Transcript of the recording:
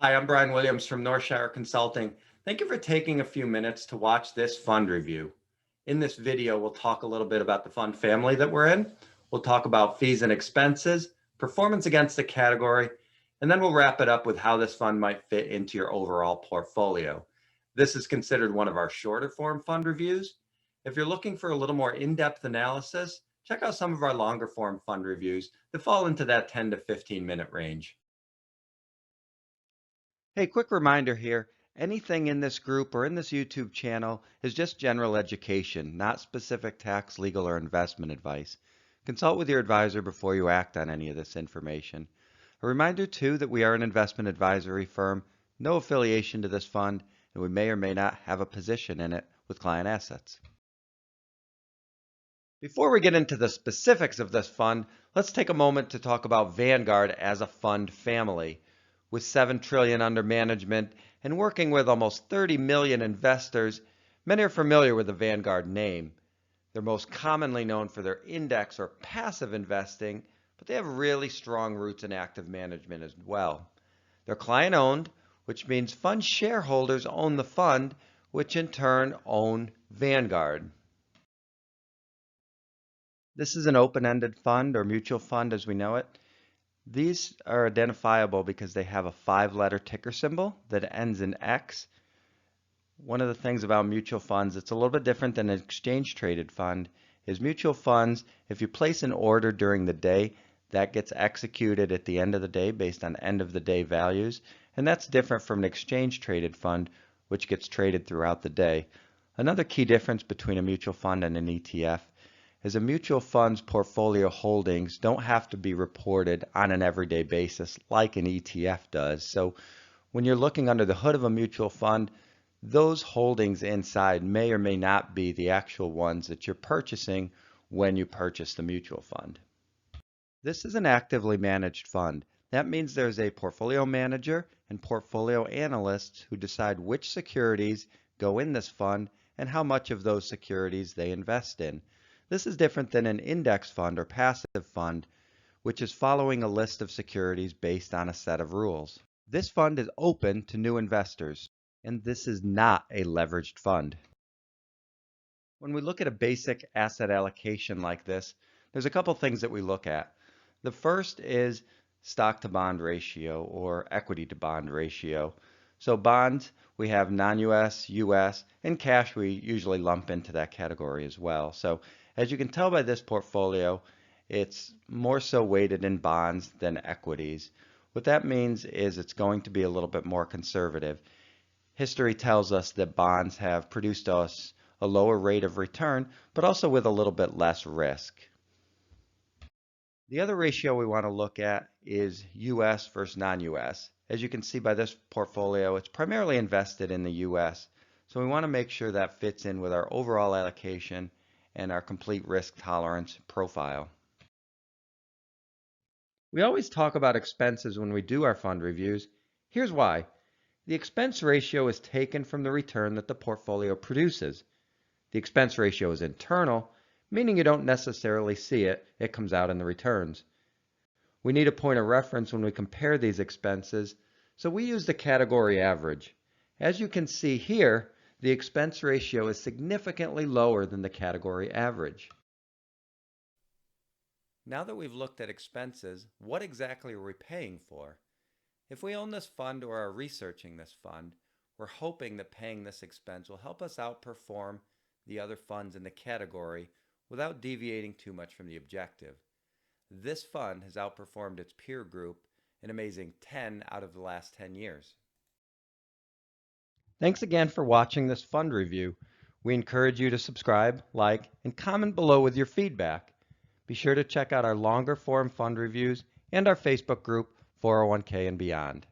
Hi, I'm Brian Williams from Northshire Consulting. Thank you for taking a few minutes to watch this fund review. In this video, we'll talk a little bit about the fund family that we're in. We'll talk about fees and expenses, performance against the category, and then we'll wrap it up with how this fund might fit into your overall portfolio. This is considered one of our shorter form fund reviews. If you're looking for a little more in-depth analysis, check out some of our longer form fund reviews that fall into that 10 to 15 minute range. Hey, quick reminder here. Anything in this group or in this YouTube channel is just general education, not specific tax, legal, or investment advice. Consult with your advisor before you act on any of this information. A reminder too that we are an investment advisory firm, no affiliation to this fund, and we may or may not have a position in it with client assets. Before we get into the specifics of this fund, let's take a moment to talk about Vanguard as a fund family. With $7 trillion under management and working with almost 30 million investors, many are familiar with the Vanguard name. They're most commonly known for their index or passive investing, but they have really strong roots in active management as well. They're client-owned, which means fund shareholders own the fund, which in turn own Vanguard. This is an open-ended fund or mutual fund as we know it. These are identifiable because they have a 5-letter ticker symbol that ends in X. One of the things about mutual funds that's a little bit different than an exchange-traded fund is mutual funds, if you place an order during the day, that gets executed at the end of the day based on end-of-the-day values, and that's different from an exchange-traded fund, which gets traded throughout the day. Another key difference between a mutual fund and an ETF is a mutual fund's portfolio holdings don't have to be reported on an everyday basis like an ETF does. So when you're looking under the hood of a mutual fund, those holdings inside may or may not be the actual ones that you're purchasing when you purchase the mutual fund. This is an actively managed fund. That means there's a portfolio manager and portfolio analysts who decide which securities go in this fund and how much of those securities they invest in. This is different than an index fund or passive fund, which is following a list of securities based on a set of rules. This fund is open to new investors, and this is not a leveraged fund. When we look at a basic asset allocation like this, there's a couple things that we look at. The first is stock to bond ratio or equity to bond ratio. So bonds, we have non-US, US, and cash we usually lump into that category as well. So as you can tell by this portfolio, it's more so weighted in bonds than equities. What that means is it's going to be a little bit more conservative. History tells us that bonds have produced us a lower rate of return, but also with a little bit less risk. The other ratio we want to look at is US versus non-US. As you can see by this portfolio, it's primarily invested in the US. So we want to make sure that fits in with our overall allocation and our complete risk tolerance profile. We always talk about expenses when we do our fund reviews. Here's why. The expense ratio is taken from the return that the portfolio produces. The expense ratio is internal, meaning you don't necessarily see it. It comes out in the returns. We need a point of reference when we compare these expenses, so we use the category average. As you can see here, the expense ratio is significantly lower than the category average. Now that we've looked at expenses, what exactly are we paying for? If we own this fund or are researching this fund, we're hoping that paying this expense will help us outperform the other funds in the category without deviating too much from the objective. This fund has outperformed its peer group an amazing 10 out of the last 10 years. Thanks again for watching this fund review. We encourage you to subscribe, like, and comment below with your feedback. Be sure to check out our longer form fund reviews and our Facebook group, 401k and beyond.